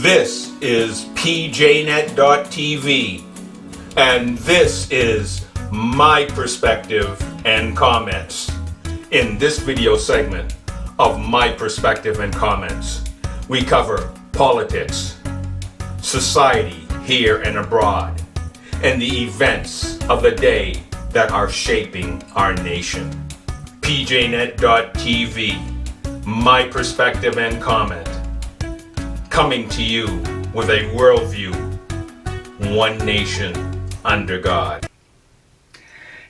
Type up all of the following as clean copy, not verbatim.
This is PJNET.TV, and this is my perspective and comments. In this video segment of My Perspective and Comments, we cover politics, society here and abroad, and the events of the day that are shaping our nation. PJNET.TV, My Perspective and Comment, coming to you with a worldview, one nation under God.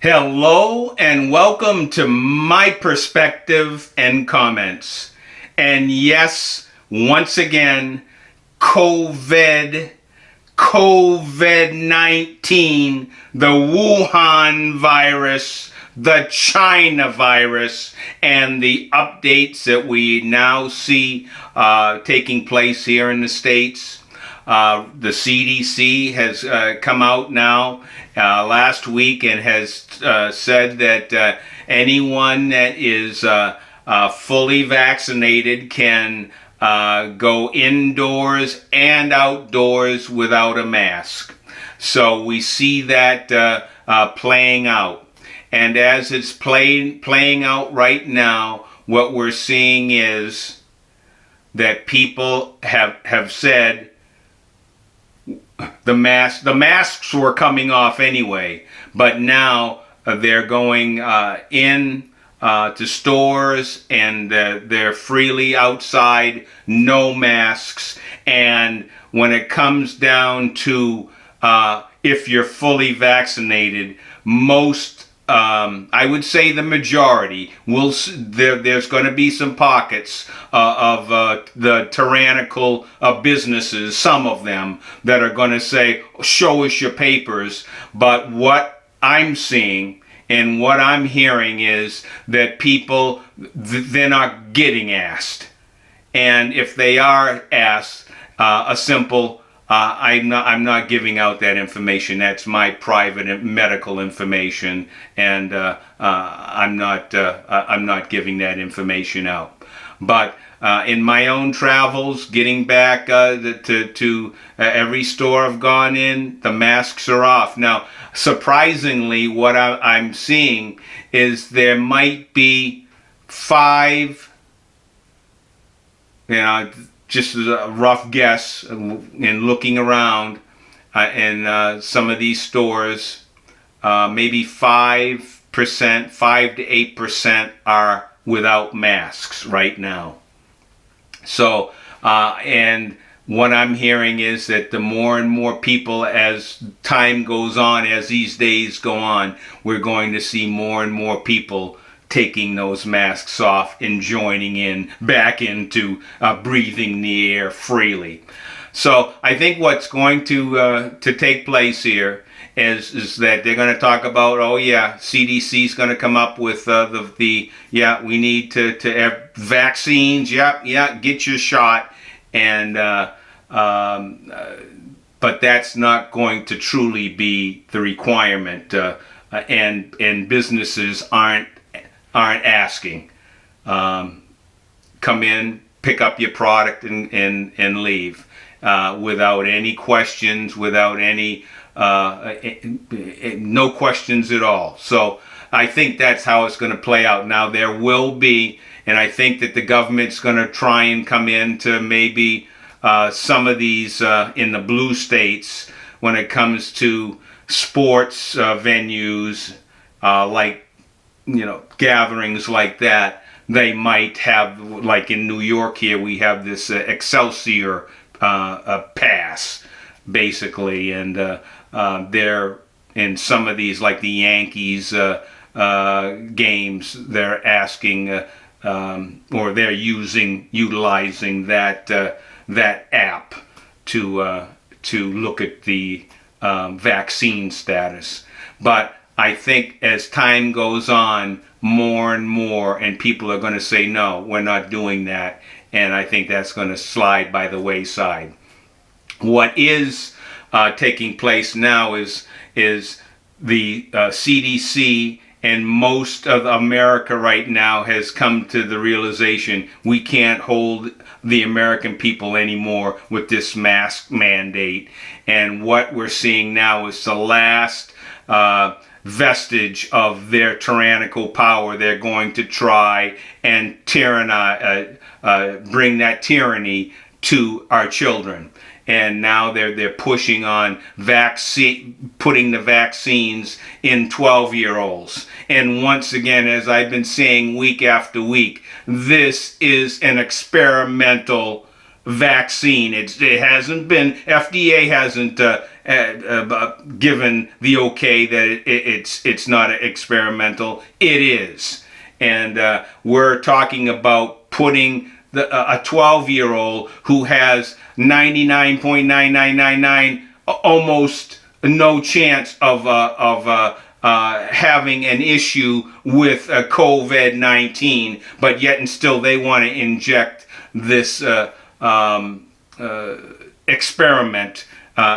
Hello and welcome to My Perspective and Comments. And yes, once again, COVID-19, the Wuhan virus, the China virus, and the updates that we now see taking place here in the States. The CDC has come out now last week and has said that anyone that is fully vaccinated can go indoors and outdoors without a mask. So we see that playing out. And as it's playing out right now, what we're seeing is that people have said the masks were coming off anyway, but now they're going in to stores and they're freely outside, no masks. And when it comes down to if you're fully vaccinated, most I would say the majority there's going to be some pockets of the tyrannical businesses, some of them, that are going to say, show us your papers. But what I'm seeing and what I'm hearing is that people, they're not getting asked. And if they are asked, a simple I'm not giving out that information. That's my private medical information, and I'm not giving that information out. But in my own travels, getting back to every store I've gone in, the masks are off. Now, surprisingly, what I'm seeing is there might be 5, just as a rough guess, in looking around in some of these stores, maybe 5%, 5 to 8% are without masks right now. So, and what I'm hearing is that the more and more people, as time goes on, as these days go on, we're going to see more and more people taking those masks off and joining back into breathing the air freely. So I think what's going to take place here is that they're going to talk about, oh yeah, CDC's going to come up with we need to have vaccines, get your shot, and but that's not going to truly be the requirement, and businesses aren't asking. Come in, pick up your product, and leave without any questions, without any no questions at all. So I think that's how it's going to play out. Now there will be, and I think that the government's going to try and come in to maybe some of these in the blue states when it comes to sports venues, like gatherings like that. They might have, like in New York here, we have this Excelsior pass, basically, and they're in some of these, like the Yankees games, they're asking or they're utilizing that app to look at the vaccine status. But I think as time goes on, more and more, and people are going to say, no, we're not doing that. And I think that's going to slide by the wayside. What is taking place now is the CDC and most of America right now has come to the realization we can't hold the American people anymore with this mask mandate. And what we're seeing now is the last vestige of their tyrannical power. They're going to try and bring that tyranny to our children. And now they're pushing on putting the vaccines in 12-year-olds. And once again, as I've been saying week after week, this is an experimental vaccine. It hasn't been, FDA hasn't given the okay that it's not experimental. It is. And we're talking about putting a 12-year-old who has 99.9999 almost no chance of having an issue with COVID-19, but yet and still they want to inject this experiment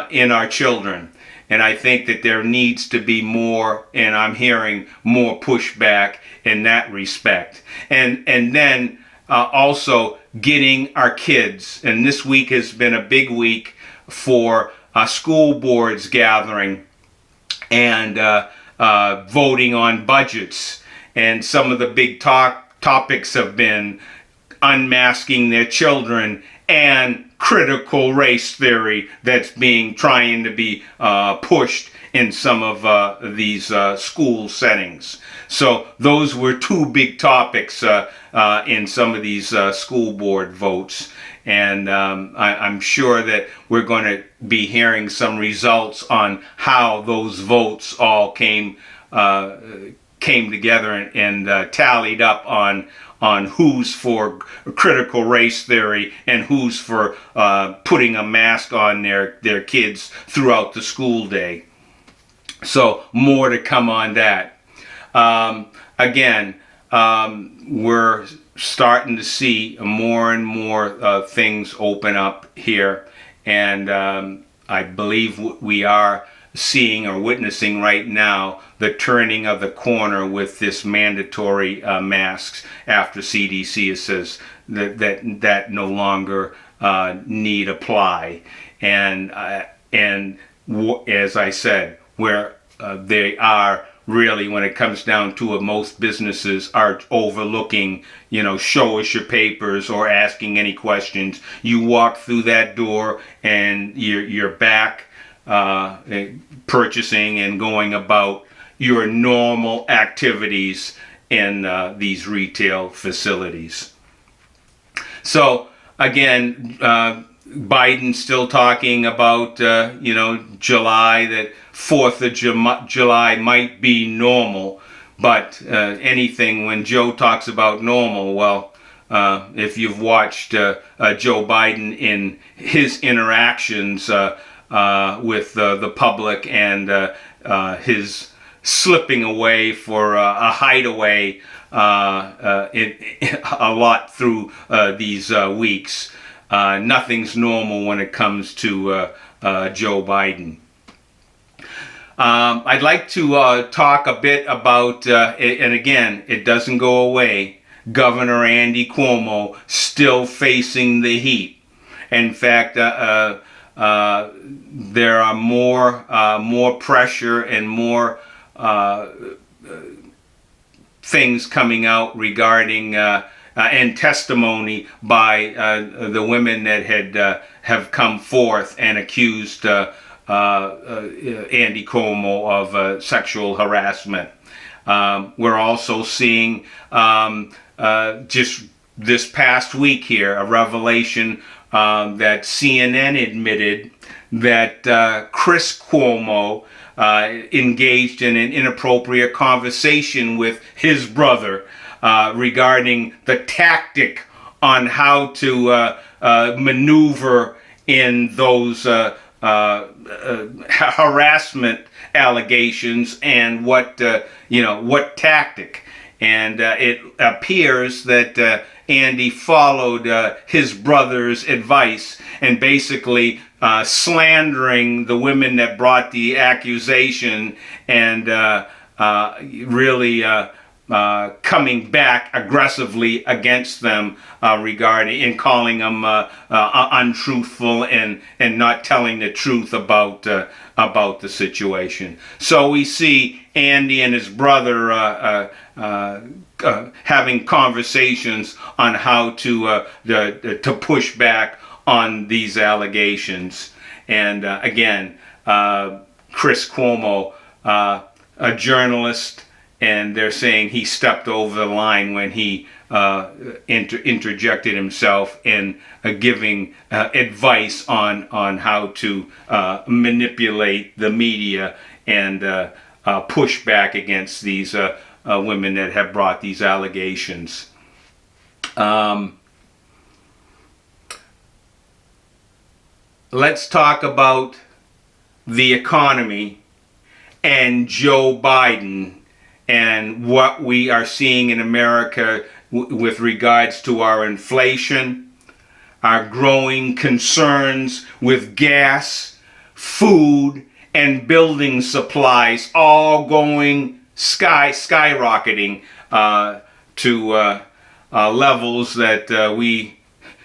in our children. And I think that there needs to be more, and I'm hearing more pushback in that respect. And then also getting our kids, and this week has been a big week for school boards gathering and voting on budgets. And some of the big topics have been unmasking their children and critical race theory that's trying to be pushed in some of these school settings. So those were two big topics in some of these school board votes. And I'm sure that we're going to be hearing some results on how those votes all came together and tallied up on who's for critical race theory and who's for putting a mask on their kids throughout the school day. So more to come on that. Again, we're starting to see more and more things open up here, and I believe we are seeing or witnessing right now the turning of the corner with this mandatory masks after CDC says that no longer need apply. And as I said, where they are really, when it comes down to it, most businesses are overlooking, show us your papers or asking any questions. You walk through that door and you're back purchasing and going about your normal activities in these retail facilities. So again, Biden's still talking about July, that 4th of July might be normal, but anything, when Joe talks about normal, well, if you've watched Joe Biden in his interactions with the public and his slipping away for a hideaway a lot through these weeks, nothing's normal when it comes to Joe Biden. I'd like to talk a bit about, and again, it doesn't go away, Governor Andy Cuomo still facing the heat. In fact, there are more pressure and more things coming out regarding and testimony by the women that have come forth and accused Andy Cuomo of sexual harassment. We're also seeing just this past week here a revelation that CNN admitted that Chris Cuomo engaged in an inappropriate conversation with his brother regarding the tactic on how to maneuver in those harassment allegations and what tactic. And it appears that Andy followed his brother's advice and basically slandering the women that brought the accusation and really coming back aggressively against them regarding and calling them untruthful and not telling the truth about the situation. So we see Andy and his brother having conversations on how to push back on these allegations. And again, Chris Cuomo, a journalist, and they're saying he stepped over the line when he interjected himself in giving advice on how to manipulate the media and push back against these women that have brought these allegations. Let's talk about the economy and Joe Biden and what we are seeing in America with regards to our inflation, our growing concerns with gas, food, and building supplies, all going skyrocketing to levels that we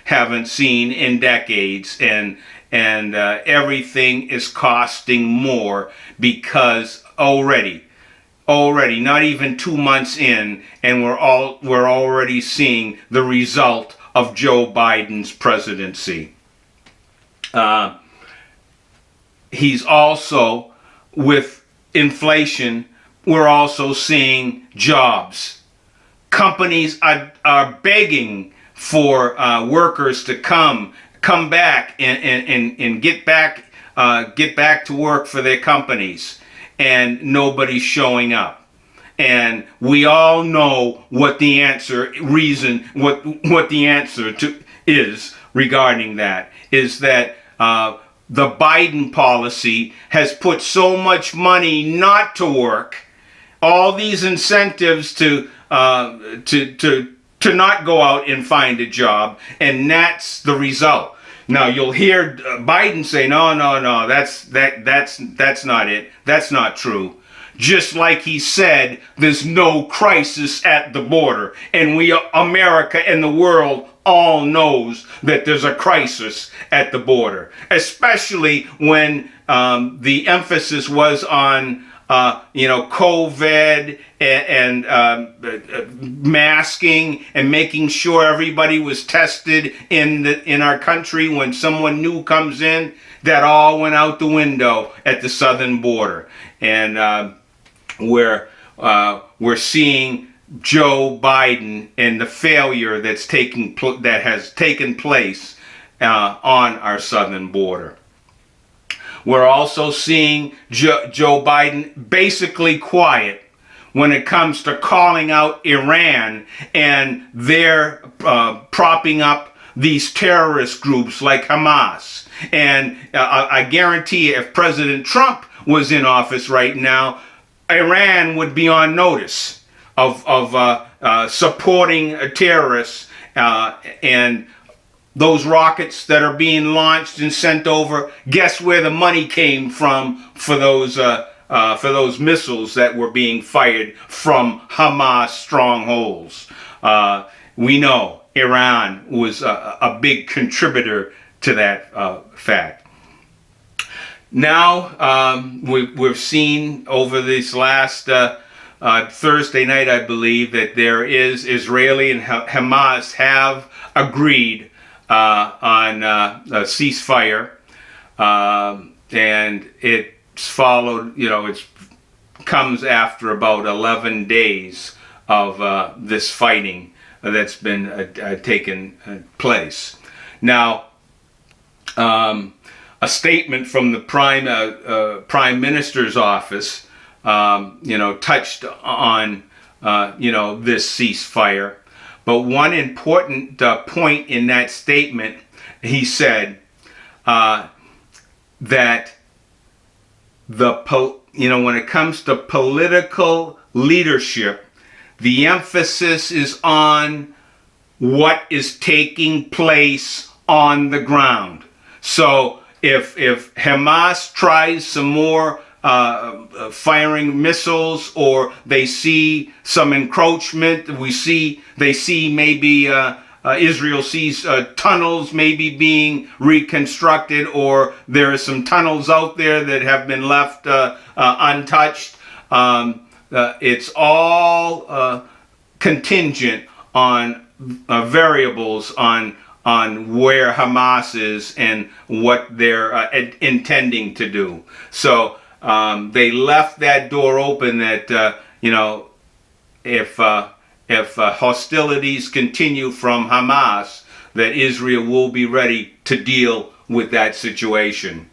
haven't seen in decades, and everything is costing more because already not even 2 months in, and we're already seeing the result of Joe Biden's presidency. He's also, with inflation, we're also seeing jobs. Companies are begging for workers to come back and get back to work for their companies. And nobody's showing up. And we all know what the answer is regarding that, is that the Biden policy has put so much money not to work, all these incentives to not go out and find a job, and that's the result. Now you'll hear Biden say, no, that's not it. That's not true. Just like he said, there's no crisis at the border. And America and the world all knows that there's a crisis at the border. Especially when the emphasis was on COVID and masking and making sure everybody was tested in our country when someone new comes in. That all went out the window at the southern border, and we're seeing Joe Biden and the failure that has taken place on our southern border. We're also seeing Joe Biden basically quiet when it comes to calling out Iran and their propping up these terrorist groups like Hamas. And I guarantee you, if President Trump was in office right now, Iran would be on notice of supporting terrorists and those rockets that are being launched and sent over. Guess where the money came from for those missiles that were being fired from Hamas strongholds? We know Iran was a big contributor to that fact. Now we've seen over this last Thursday night, I believe, that there is Israeli and Hamas have agreed on a ceasefire, and it's followed. It comes after about 11 days of this fighting that's been taken place. Now, a statement from the Prime Minister's office, touched on this ceasefire. But one important point in that statement, he said that when it comes to political leadership, the emphasis is on what is taking place on the ground. So if Hamas tries some more firing missiles, or they see some encroachment. They see maybe Israel sees tunnels maybe being reconstructed, or there are some tunnels out there that have been left untouched. It's all contingent on variables on where Hamas is and what they're intending to do. So they left that door open that if hostilities continue from Hamas, that Israel will be ready to deal with that situation.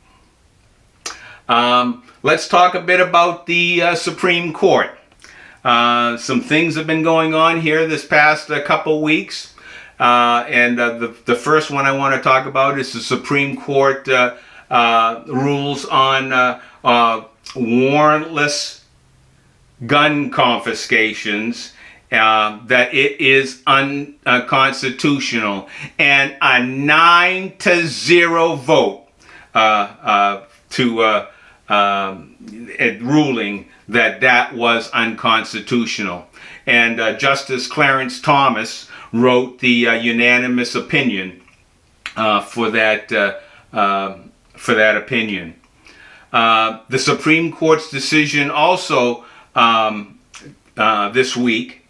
Let's talk a bit about the Supreme Court. Some things have been going on here this past couple weeks. And the first one I want to talk about is the Supreme Court rules on warrantless gun confiscations, that it is unconstitutional, and a 9-0 vote ruling that was unconstitutional. And Justice Clarence Thomas wrote the unanimous opinion for that opinion. The Supreme Court's decision also this week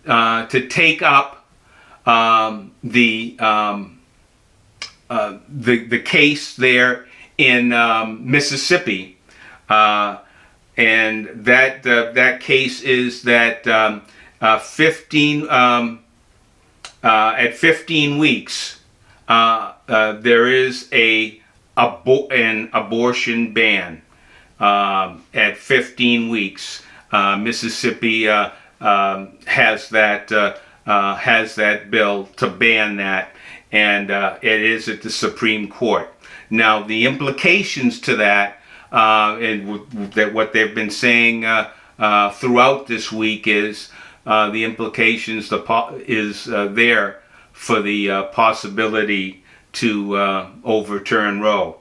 to take up the case there in Mississippi, and that case is that at 15 weeks there is an abortion ban. At 15 weeks, Mississippi has that bill to ban that, and it is at the Supreme Court. Now, the implications to that, and that what they've been saying throughout this week is the implications is there for the possibility to overturn Roe.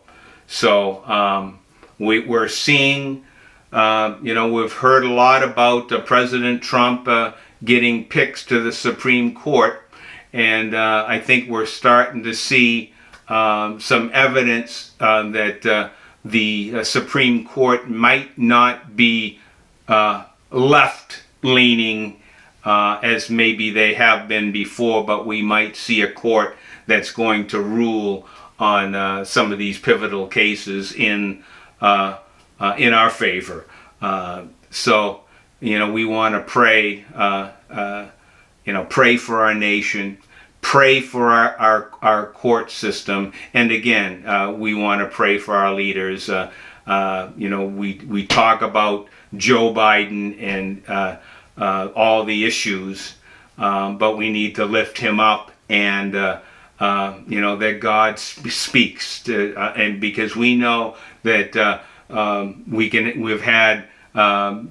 So we're seeing. We've heard a lot about President Trump getting picks to the Supreme Court, and I think we're starting to see some evidence that the Supreme Court might not be left-leaning as maybe they have been before, but we might see a court that's going to rule on some of these pivotal cases in our favor. So, we want to pray, pray for our nation, pray for our court system, and again, we want to pray for our leaders. We talk about Joe Biden and all the issues, but we need to lift him up, and that God speaks to, and because we know that we've had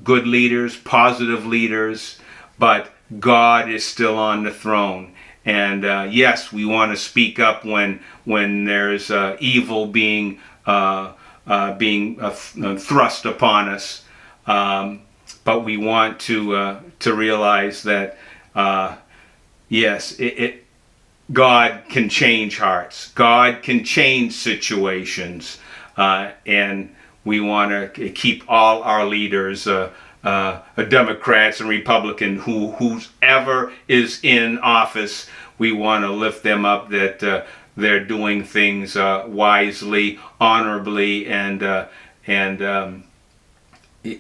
good leaders, positive leaders, but God is still on the throne. And yes, we want to speak up when there's evil being thrust upon us, but we want to realize that yes, God can change hearts. God can change situations, and we want to keep all our leaders, Democrats and Republicans, whoever is in office, we want to lift them up, that they're doing things wisely, honorably, and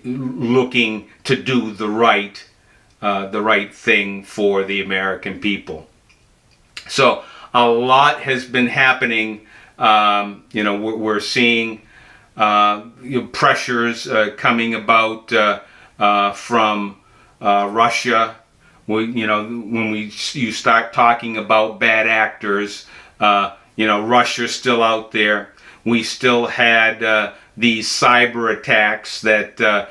looking to do the right thing for the American people. So a lot has been happening. We're seeing pressures coming about from Russia. When you start talking about bad actors, Russia's still out there. We still had these cyber attacks that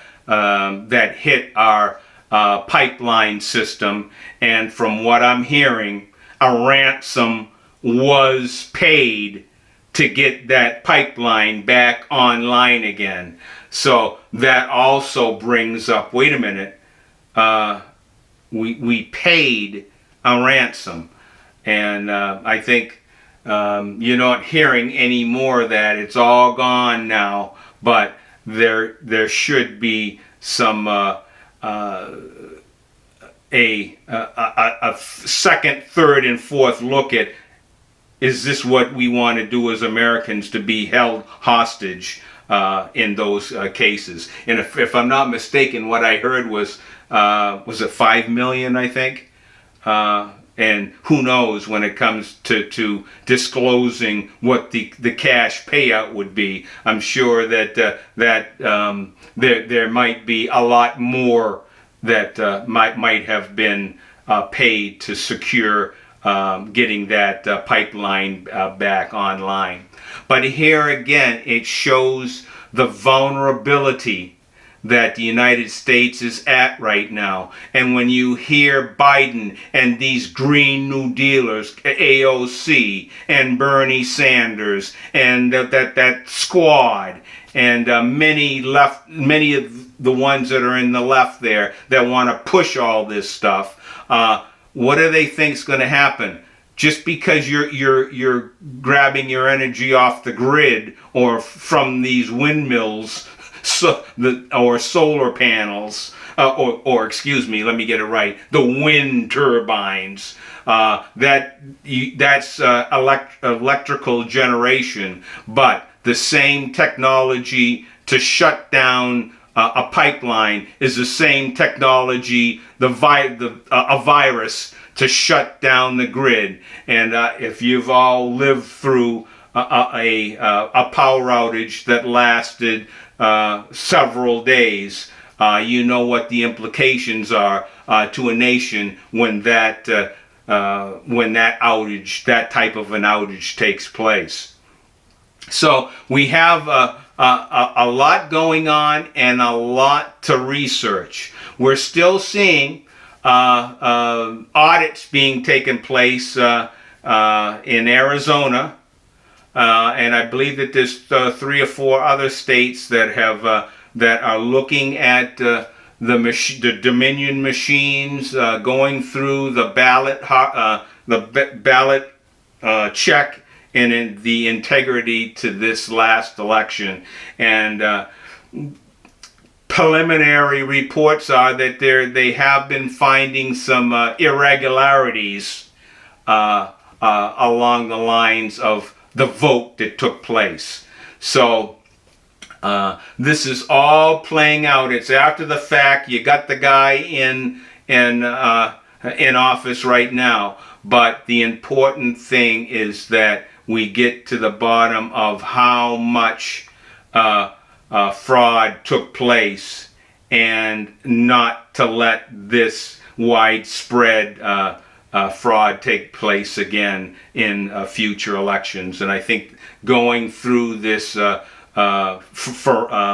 hit our pipeline system, and from what I'm hearing, a ransom was paid to get that pipeline back online again. So that also brings up, wait a minute, we paid a ransom. And I think you're not hearing any more of that. It's all gone now. But there should be some a second, third, and fourth look at, is this what we want to do as Americans, to be held hostage in those cases? And if I'm not mistaken, what I heard was it 5 million, I think? And who knows when it comes to disclosing what the cash payout would be. I'm sure that there might be a lot more that might have been paid to secure getting that pipeline back online. But here again, it shows the vulnerability that the United States is at right now. And when you hear Biden and these Green New Dealers, AOC, and Bernie Sanders, and that squad, and many of the ones that are in the left there that want to push all this stuff, what do they think's going to happen? Just because you're grabbing your energy off the grid or from these windmills, or solar panels, or excuse me, let me get it right, the wind turbines, that's electrical generation, but the same technology to shut down a pipeline is the same technology, a virus to shut down the grid. And if you've all lived through a power outage that lasted several days, you know what the implications are to a nation when that outage, that type of an outage, takes place. So we have a lot going on and a lot to research. We're still seeing audits being taken place in Arizona. And I believe that there's 3 or 4 other states that have that are looking at the Dominion machines, going through the ballot check and in the integrity to this last election. And preliminary reports are that they have been finding some irregularities along the lines of the vote that took place. So this is all playing out. It's after the fact. You got the guy in office right now, but the important thing is that we get to the bottom of how much fraud took place, and not to let this widespread fraud take place again in future elections. And I think going through this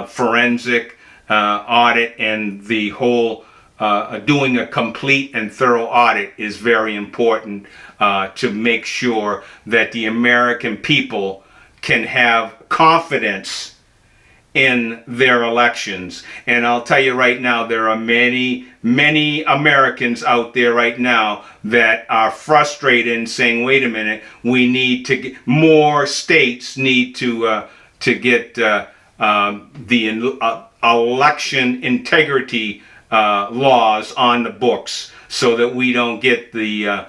forensic audit and the whole doing a complete and thorough audit is very important to make sure that the American people can have confidence in their elections. And I'll tell you right now, there are many Americans out there right now that are frustrated and saying, wait a minute, we need to get, more states need to get the election integrity laws on the books, so that we don't get the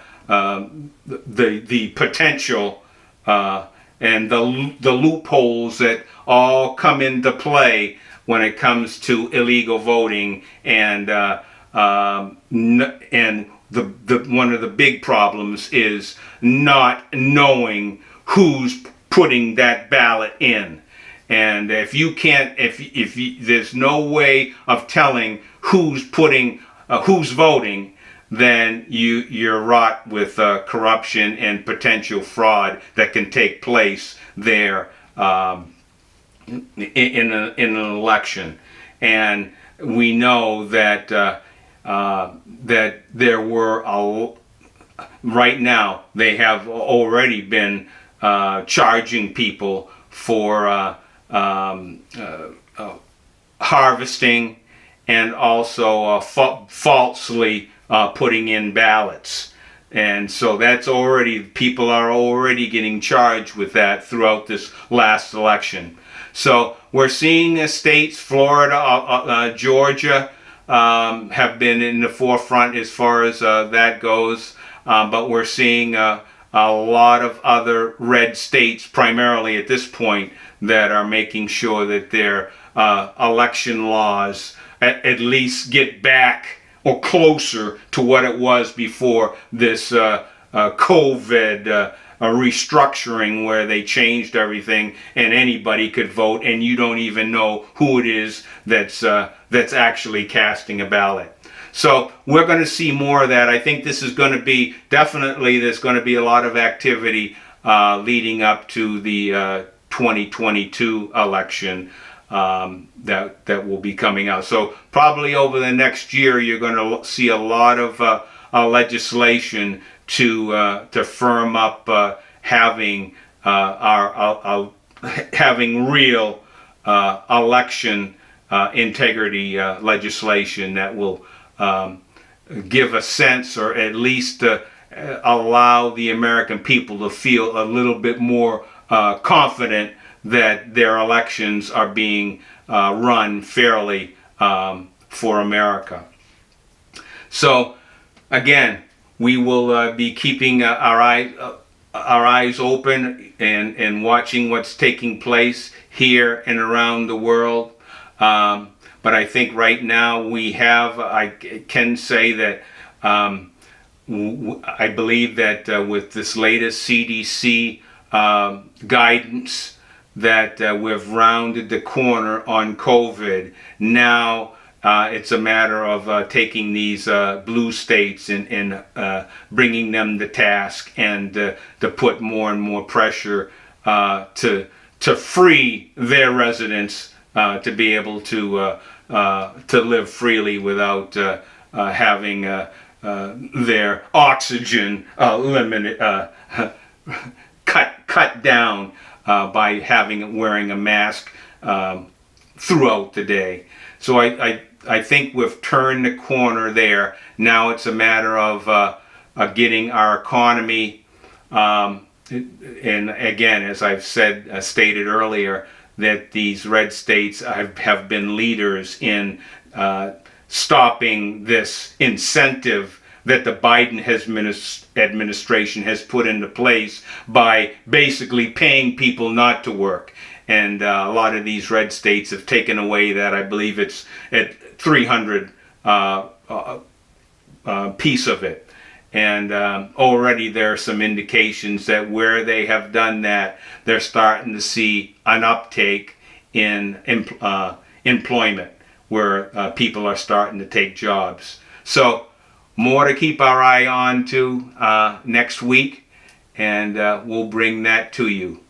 potential and the loopholes that all come into play when it comes to illegal voting, and one of the big problems is not knowing who's putting that ballot in. And if you can't, if there's no way of telling who's putting, who's voting, then you're wrought with corruption and potential fraud that can take place there in an election. And we know that that there were right now they have already been charging people for harvesting and also falsely putting in ballots. And so that's already, people are already getting charged with that throughout this last election. So we're seeing states, Florida, Georgia, have been in the forefront as far as that goes. But we're seeing a lot of other red states, primarily at this point, that are making sure that their election laws at least get back or closer to what it was before this COVID restructuring, where they changed everything and anybody could vote and you don't even know who it is that's actually casting a ballot. So we're going to see more of that. I think this is going to be, definitely there's going to be a lot of activity leading up to the 2022 election that will be coming out. So probably over the next year you're going to see a lot of legislation to firm up having having real election integrity legislation that will give a sense, or at least allow the American people to feel a little bit more confident that their elections are being run fairly for America. So again, we will be keeping our eyes open and watching what's taking place here and around the world. But I think right now I can say that I believe that with this latest CDC guidance, that we've rounded the corner on COVID. Now it's a matter of taking these blue states and bringing them to task, and to put more and more pressure to free their residents to be able to live freely without having their oxygen limited, cut down by wearing a mask throughout the day. So I think we've turned the corner there. Now it's a matter of getting our economy, and again, as I've stated earlier, that these red states have been leaders in stopping this incentive that the Biden administration has put into place by basically paying people not to work. And a lot of these red states have taken away that. I believe it's at 300 piece of it. And already there are some indications that where they have done that, they're starting to see an uptake in employment, where people are starting to take jobs. So more to keep our eye on to next week, and we'll bring that to you.